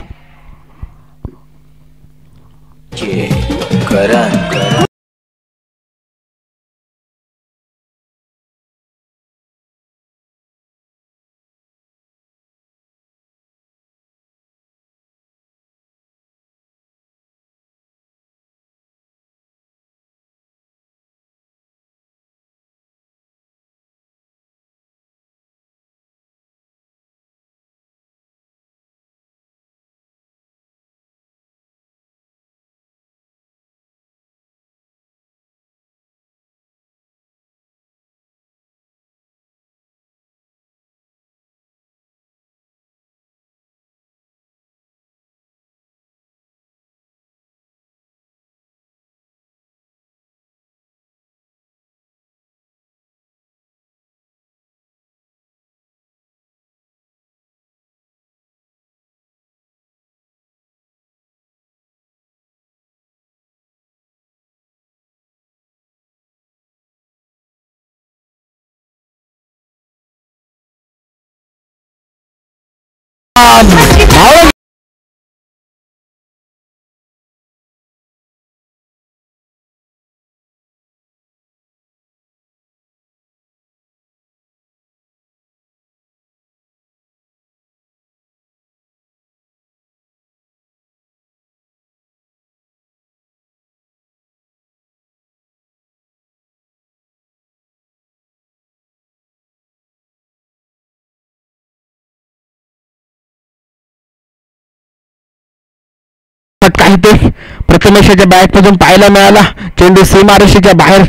फटका इथे प्रथमेशच्या बॅटमधून पाहायला मिळाला. चेंडू सीमारेषेच्या बाहेर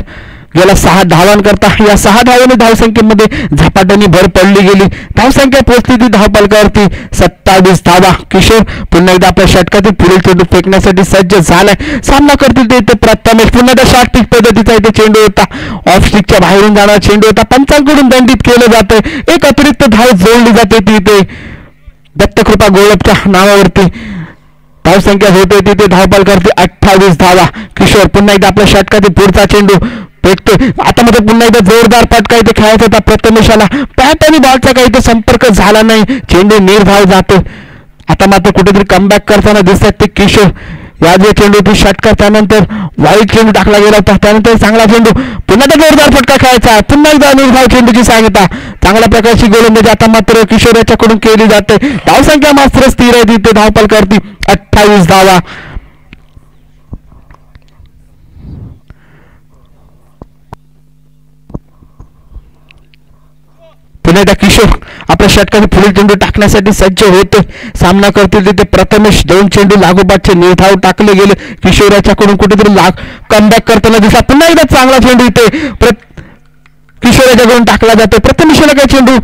गेला. 6 धावांकरता या 6 धावांनी धावसंख्येमध्ये झपाट्याने भर पडली गेली. धावसंख्या पोहोचली ती धावफलकावरती 27 धावा. किशोर पुन्हा एकदा आपल्या षटकातील पुढील चेंडू फेकण्यासाठी सज्ज झालाय. सामना करतील ते इथे प्रथमेश. पुन्हा एकदा शॉर्ट पिच पद्धतीचा इथे चेंडू होता. ऑफ स्टिकच्या बाहेरून जाणारा चेंडू होता. पंचांकडून दंडित केलं जातंय. एक अतिरिक्त धाव जोडली जाते ती इथे दत्तकृपा गोळपच्या नावावरती. धावसंख्या होते तिथे धावपाल करते 28 धावा. किशोर पुन्हा एकदा आपल्या षटकातील पुढचा चेंडू फेकतोय. आता मध्ये पुन्हा एकदा जोरदार फटका इथे खेळायचा होता प्रथमेशाला. बॅट आणि बॉलचा काही इथे संपर्क झाला नाही. चेंडू निर्धाव जातो. आता मात्र कुठेतरी कमबॅक करताना दिसतात ते किशोर. या जे चेंडू षटकार त्यानंतर वाईट चेंडू टाकला गेला होता. त्यानंतर चांगला चेंडू पुन्हा एकदा जोरदार फटका खेळायचा. पुन्हा एकदा निर्धाव चेंडूची सांगता. चांगल्या प्रकारची गोलंदाजी आता मात्र किशोर याच्याकडून केली जाते. धावसंख्या मात्र स्थिर आहे तिथे धावपाल करते 28 धावा. पुन्हा एकदा किशोर आपल्या षटकाने पुढील चेंडू टाकण्यासाठी सज्ज होते. सामना करतील तिथे प्रथमेश. 2 चेंडू लागोपाठचे निर्धाव टाकले गेले. किशोर याच्याकडून कुठेतरी कमबॅक करताना दिसला. पुन्हा एकदा चांगला चेंडू इथे किशोर याच्याकडून टाकला जातो. प्रथमेशला काही चेंडू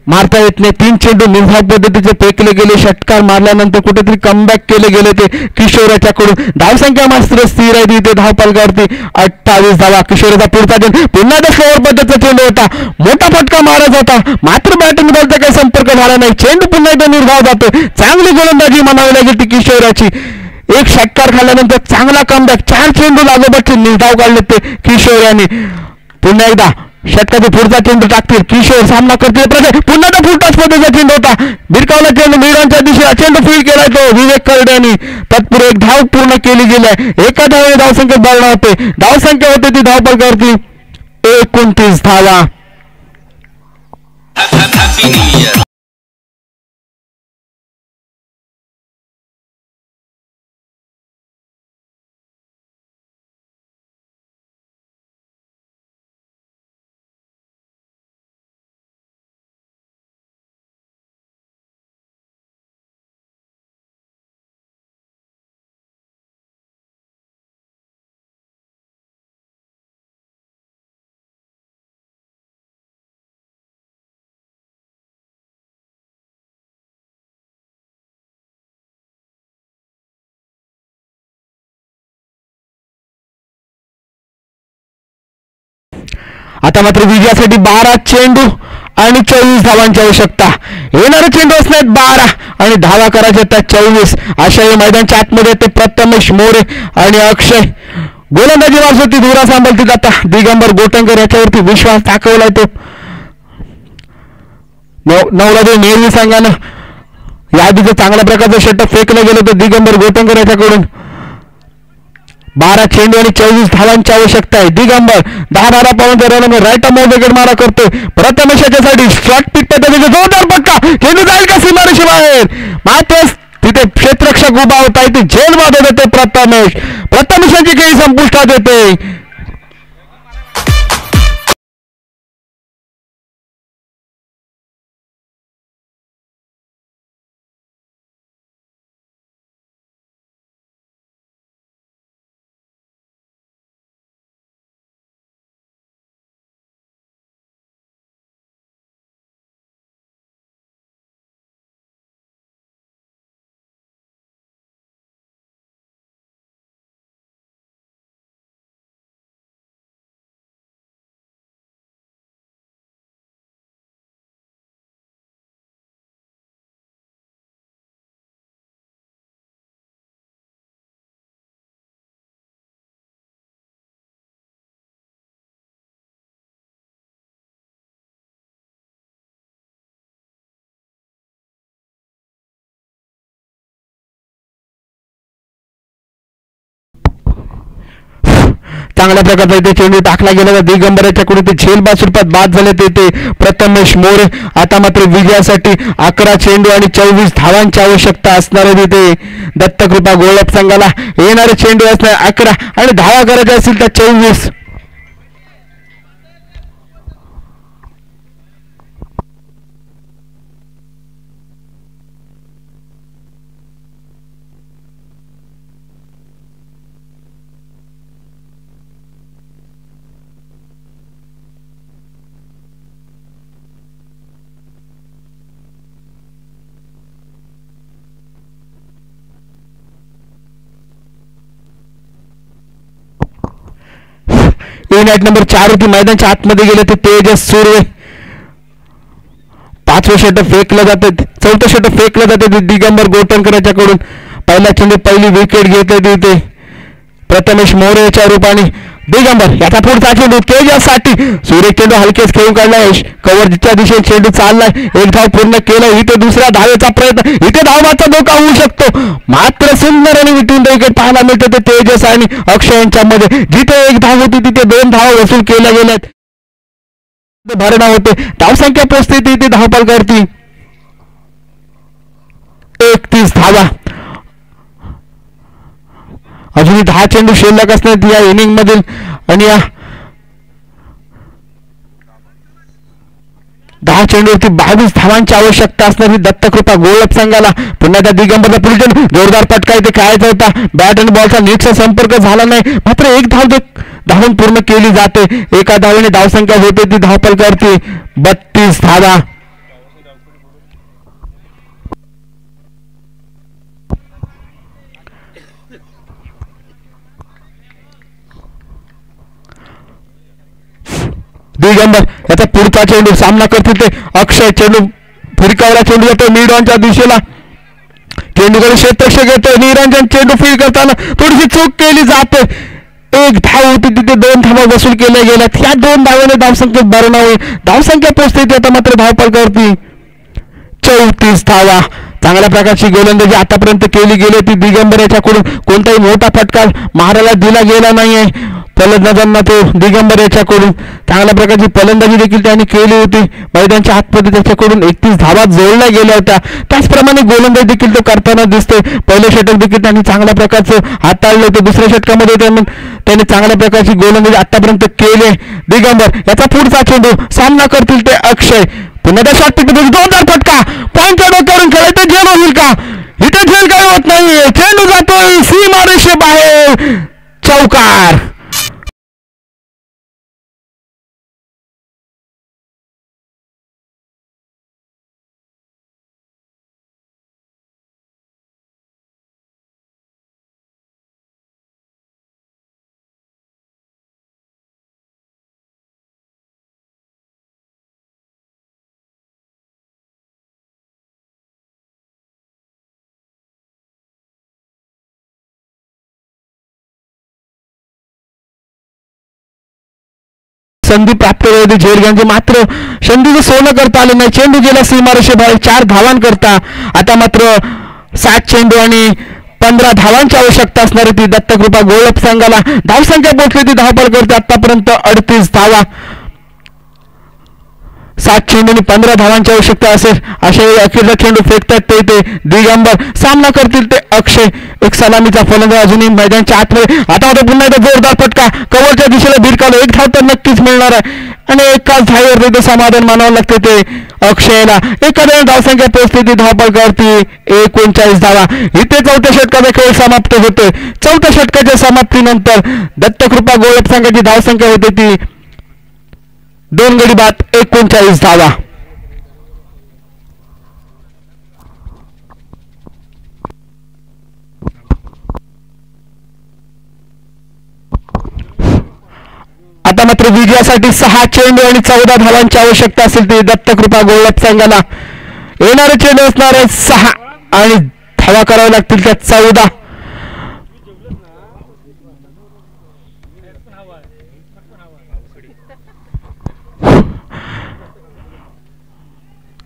मारता येत नाही. 3 चेंडू निर्धाव पद्धतीचे फेकले गेले. षटकार मारल्यानंतर कुठेतरी कमबॅक केले गेले ते किशोर याच्याकडून. धावसंख्या मात्र स्थिर आहे तिथे धावपालकावरती 28 धावा. किशोरचा पुढचा चेंडू पुन्हा एकदा स्लोअर पद्धतीचा चेंडू होता. मोठा फटका मारत होता मात्र बॅटिंग बॉलचा काही संपर्क झाला नाही. चेंडू पुन्हा एकदा निर्धाव जातो. चांगली गोलंदाजी म्हणावी लागेल ती किशोराची. एक षटकार खाल्ल्यानंतर चांगला कमबॅक. 4 चेंडू लागोपाठचे निर्धाव काढले ते किशोर यांनी. पुन्हा एकदा षटकाचा पुढचा चेंडू टाकतील किशोर. सामना करतील पुन्हा तो फुलटॉस पद्धतीचा चेंडू होता. भिरकावला चेंडू मिरांच्या दिशेला चेंडू फील्ड केलाय तो विवेक करड्यानी. तत्पूर्वी एक धाव पूर्ण केली गेली आहे. एका धावेने धावसंख्या बळणा होते. धावसंख्या होते ती धावपलकावरती 29 धावा. आता मात्र विजयासाठी 12 चेंडू आणि 24 धावांची आवश्यकता. येणारे चेंडू असणार 12 आणि धावा करायच्या त्या 24. अशा या मैदानाच्या आतमध्ये ते प्रथमेश मोरे आणि अक्षय. गोलंदाजी वाजवती धुरा सांभाळती जाता. दिगंबर गोटंकर याच्यावरती विश्वास दाखवलाय तो. नवरात्री नेहमी संघानं या आधीचं चांगल्या प्रकारचं षटक फेकलं गेलं तर दिगंबर गोटंकर याच्याकडून. 12 चेंडू आणि 24 धावांची आवश्यकता आहे. दिगंबर 10-12 पाऊंडच्या रनने राईट अमाउंट विकेट मारा करतोय. प्रथमेश याच्यासाठी शॉर्ट पिच पद्धतीने जोरदार पटका. चेंडू जाईल का सीमारेषे बाहेर, मात्र तिथे क्षेत्ररक्षक उभा होता. इथे झेल वाजवत होते प्रथमेशांची खेळी संपुष्टात येते. चांगल्या प्रकारचा इथे चेंडू टाकला गेला. दिगंबराच्याकडून ते झेलबाद स्वरूपात बाद झाले ते प्रथमेश मोरे. आता मात्र विजयासाठी 11 चेंडू आणि 24 धावांची आवश्यकता असणार आहे. तिथे दत्तकृपा गोलप संघाला येणारे चेंडू असणार 11 आणि धावा करायच्या असतील तर 24. मॅच नंबर 4 होती. मैदानाच्या आतमध्ये गेले ते तेजस सुर्वे. 5वं षटक फेकलं जाते, 4थं षटक फेकलं जाते दिगंबर गोटणकरांच्याकडून. पहिला चेंडू पहिली विकेट घेतली तिथे प्रथमेश मोरेच्या रूपाने. दिगंबर याचा पुढचा चेंडू तेजससाठी. सूर्य चेंडू हलकेच खेळून काढलाय. कव्हरच्या दिशेने चेंडू चाललाय. एक धाव पूर्ण केलं. इथे दुसऱ्या धावेचा प्रयत्न, इथे धावाचा धोका होऊ शकतो. मात्र सुंदर आणि विटून विकेट पाहायला मिळते ते तेजस आणि अक्षय यांच्यामध्ये. जिथे एक धाव होती तिथे 2 धावा वसूल केल्या गेल्यात. भरणा होते. धावसंख्या पोचते तिथे धावपल करती 31 धावा. अजूनही 10 चेंडू शिल्लक असण्यात या इनिंग मधील. आणि या 10 चेंडूवरती 22 धावांची आवश्यकता असणारी दत्तकृपा गोलप संघाला. पुन्हा त्या दिगंबरचा पुढे जोरदार पटका इथे खेळायचा होता. बॅट आणि बॉलचा नीटचा संपर्क झाला नाही. मात्र एक धाव धावून पूर्ण केली जाते. एका धावेने धावसंख्या होते ती धावपल करते 32 धावा. दिगंबर याचा पुढचा चेंडू सामना करते ते अक्षय. चेंडू फिरकावला चेंडू येतो मिड ऑनच्या दिशेला. चेंडूकडे क्षेत्ररक्षक येतो. निरंजन चेंडू फील्ड करताना थोडीशी चूक केली जाते. एक धाव होती तिथे 2 धावा वसूल केल्या गेल्यात. ह्या 2 धावाने धावसंख्येत भरणा होईल. धावसंख्या पोचते आता मात्र धावपल करती 34 धावा. चांगल्या प्रकारची गोलंदाजी आतापर्यंत केली गेली ती दिगंबर याच्याकडून. कोणताही मोठा फटका मारायला दिला गेला नाहीये फलंदाजांना तो दिगंबर याच्याकडून. चांगल्या प्रकारची फलंदाजी देखील त्यांनी केली होती. मैदानाच्या आतमध्ये त्याच्याकडून 31 धावा जोडल्या गेल्या होत्या. त्याचप्रमाणे गोलंदाजी देखील तो करताना दिसतोय. पहिलं षटक देखील त्यांनी चांगल्या प्रकारचं हाताळलं होतं. दुसऱ्या षटकामध्ये त्यांनी चांगल्या प्रकारची गोलंदाजी आतापर्यंत केली. दिगंबर याचा पुढचा चेंडू सामना करतील ते अक्षय. पुन्हा त्या शॉर्ट पिच जोरदार फटका. पॉईंटच्या डोक्यावरून खेळायचं झेल होईल का? इथे झेल काही होत नाही. चेंडू जातोय सीमारेषे बाहेर. चौकार. संधी प्राप्त होती झेलगंज. मात्र संधीचं सोनं करता आलं नाही. चेंडू गेला सीमारेषे बाहेर 4 धावांकरता. आता मात्र 7 चेंडू आणि 15 धावांची आवश्यकता असणारी ती दत्तकृपा गोलप संघाला धावसंख्या पोहोचली ती धावपळ करते आतापर्यंत 38 धावा. 7 चेंडूंनी 15 धावांची आवश्यकता असेल अशा वेळी अखेरचा चेंडू फेकतात ते इथे दिगंबर. सामना करतील ते अक्षय. एक सलामीचा फलंदाज अजूनही मैदानाच्या आतमध्ये. आता मात्र पुन्हा एकदा जोरदार फटका कव्हरच्या दिशेला भिरकावलं. एक धाव तर नक्कीच मिळणार आहे आणि एकाच धावेवर तिथे समाधान मानावं लागते ते अक्षयला. एखाद्या धावसंख्या पोहोचली ती धावपळ करते 39 धावा. इथे चौथ्या षटकाचा खेळ समाप्त होतोय. चौथ्या षटकाच्या समाप्तीनंतर दत्तकृपा गोलप संघाची धावसंख्या होते ती 2 गडी बाद 39 धावा. आता मात्र विजयासाठी 6 चेंडू आणि 14 धावांची आवश्यकता असेल ती दत्तकृपा गोलप संघाला. येणारे चेंडू असणार आहे 6 आणि धावा कराव्या लागतील त्या 14.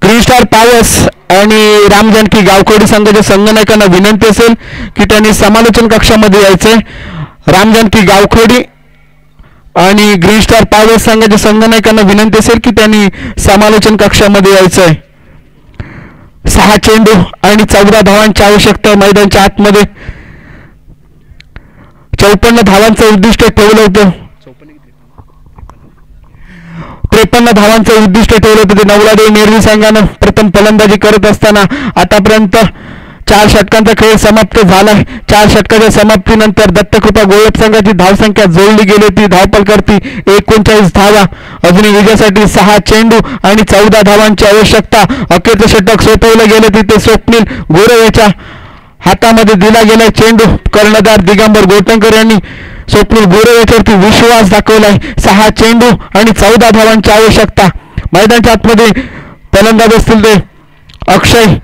ग्रीन स्टार पॉवर्स आणि रामजानकी गावखोडी संघाच्या संघनायकांना विनंती असेल की त्यांनी समालोचन कक्षामध्ये यायचे. रामजानकी गावखोडी आणि ग्रीन स्टार पॉवर्स संघाच्या संघनायकांना विनंती असेल की त्यांनी समालोचन कक्षामध्ये यायचंय. 6 चेंडू आणि 14 धावांची आवश्यकता मैदानाच्या आतमध्ये. 54 धावांचं उद्दिष्ट ठेवलं होतं. 53 धावांचं उद्दिष्ट ठेवलं होतं ते नवलादेवी नेरवी संघानं प्रथम फलंदाजी करत असताना. आतापर्यंत 4 षटकांचा खेळ समाप्त झालाय. 4 षटकाच्या समाप्तीनंतर दत्तकृपा गोलप संघाची धावसंख्या जोडली गेली ती धावपळ करती 39 धावा. अजूनही विजयासाठी 6 चेंडू आणि 14 धावांची आवश्यकता. अखेरचं षटक सोपवलं गेलं तिथे स्वप्नील गोरवेच्या हातामध्ये दिला गेलाय चेंडू. कर्णधार दिगंबर गोटंकर यांनी स्वप्नील गोरवेच्यावरती विश्वास दाखवलाय. 6 चेंडू आणि 14 धावांची आवश्यकता. मैदानाच्या आतमध्ये फलंदाज असतील ते अक्षय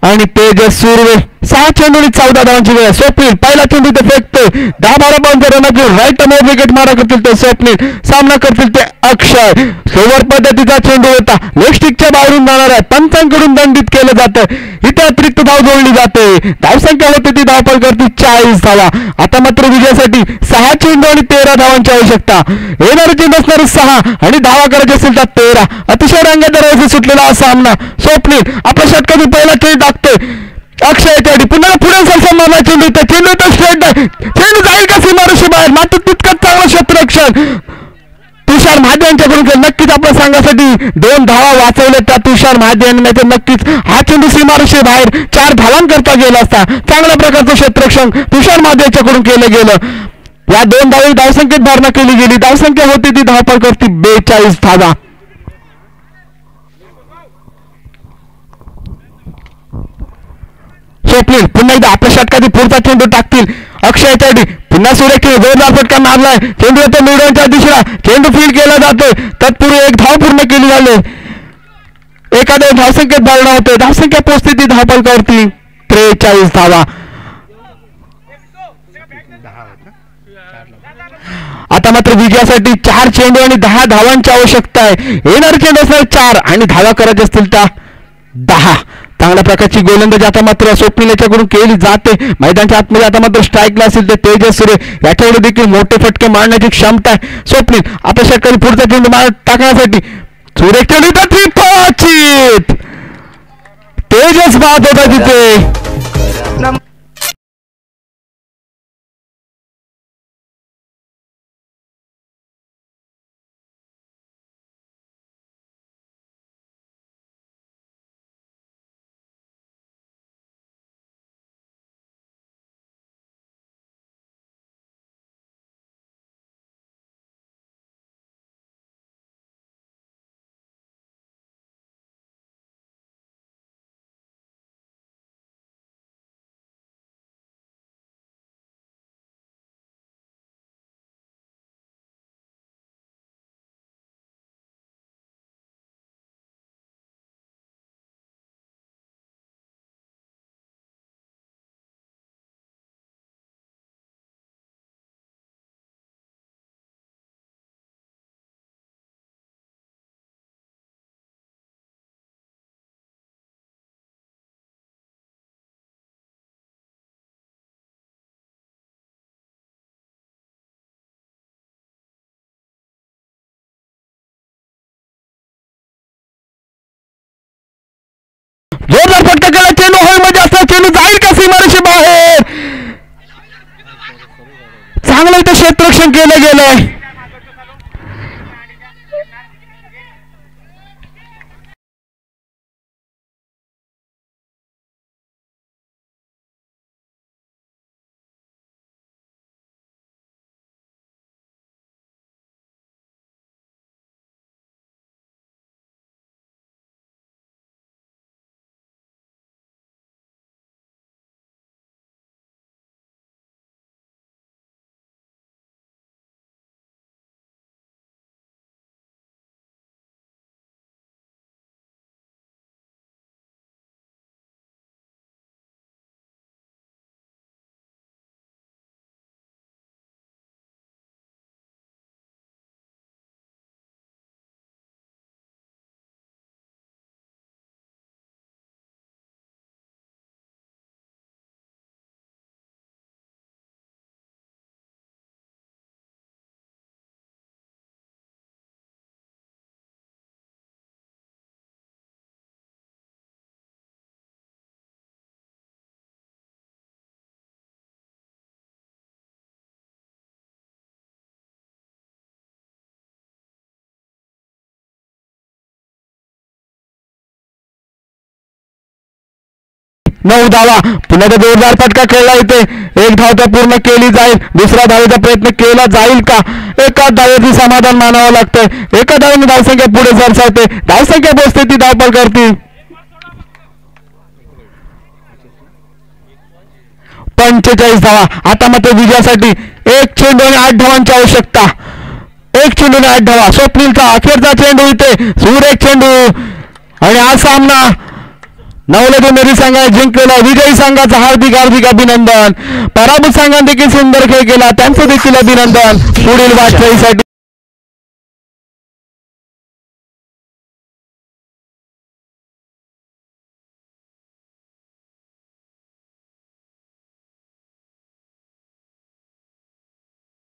आणि तेजस सुर्वे. 6 चेंडू आणि 14 धावांची वेळ. स्वप्नील पहिला चेंडू ते फेकतोय. 10-12 पॉईंटच्या रनाची राईट मोर विकेट मारा करतील ते स्वप्नील. सामना करतील ते अक्षय. स्लोवर पद्धतीचा चेंडू होता. लेग स्टिकच्या बाहेरून जाणार आहे. पंचांकडून दंडित केलं जातं. इथे अतिरिक्त धाव जोडली जाते. धावसंख्या होते ती धावपळ करते 40 धावा. आता मात्र विजयासाठी 6 चेंडू आणि 13 धावांची आवश्यकता. येणारे चेंडू असणारे 6 आणि धावा करायचे असेल तर 13. अतिशय रंगतदार सुटलेला हा सामना. स्वप्नील आपल्या षटकातून पहिला चेंडू टाकतोय. अक्षयच्या पुन्हा पुढे सरसावणारा चेंडू तर स्ट्रेट चेंडू जाईल का सीमारेषे बाहेर. मात्र तितकंच चांगलं क्षेत्ररक्षण तुषार महादे यांच्याकडून. नक्कीच आपल्या संघासाठी 2 धावा वाचवल्या त्या तुषार महादे यांनी. नाही तर नक्कीच हा चेंडू सीमारेषे बाहेर 4 धावांकरता गेला असता. चांगल्या प्रकारचं क्षेत्ररक्षण तुषार महादे यांच्याकडून केलं गेलं. या 2 धावी धावसंख्येत भरणा केली गेली. धावसंख्या होती ती धावपळ करती 42 धावा. स्वप्नील पुन्हा एकदा आपल्या षटकातील पुढचा चेंडू टाकतील. अक्षयच्या पुन्हा सुरेख जोरदार फटका मारलाय. चेंडू येतो मिडच्या दिशेला. चेंडू फील्ड केला जातोय. तत्पूर्वी 1 धाव पूर्ण केली झाली. एखाद्या धावसंख्येत भरणा होतोय. धावसंख्या पोहोचते ती धावपळ करती 43 धावा. आता मात्र विजयासाठी 4 चेंडू आणि 10 धावांची आवश्यकता आहे. येणारे चेंडू असणार 4 आणि धावा करायच्या असतील त्या 10. चांगल्या प्रकारची गोलंदाजी आता मात्र स्वप्नील याच्याकडून केली जाते. मैदानाच्या आतमध्ये आता मात्र स्ट्राईकला असेल ते तेजस सुरे याच्याकडे देखील मोठे फटके मारण्याची क्षमता आहे. स्वप्नील आपल्या षटकाने पुढचा चेंडू टाकण्यासाठी सुरेख चेंडू तेजस बाद होता तिथे. जोरदार फटका केला, चेंडू हवेमध्ये असला, चेंडू जाईल का सीमारेषे बाहेर. चांगलं इथे क्षेत्ररक्षण केलं गेलंय. नऊ धावा. पुन्हा जोरदार फटका खेळला इथे. एक धाव तर पूर्ण केली जाईल. दुसरा धावेचा प्रयत्न केला जाईल का. एका धावेची समाधान मानावं लागतंय. एका धावेने धावसंख्या पुढे सरसावते. धावसंख्या पोचते ती धावपळ करते. 45 धावा. आता मात्र विजयासाठी एक चेंडू आणि 8 धावांची आवश्यकता. एक चेंडू आणि 8 धावा. स्वप्नीलचा अखेरचा चेंडू इथे. सुरेख चेंडू आणि हा सामना नवलदे मेरी संघाने जिंकलेला. विजयी संघाचं हार्दिक हार्दिक अभिनंदन. पराभूत संघाने देखील सुंदर खेळ केला, त्यांचं देखील अभिनंदन. पुढील वाटचालीसाठी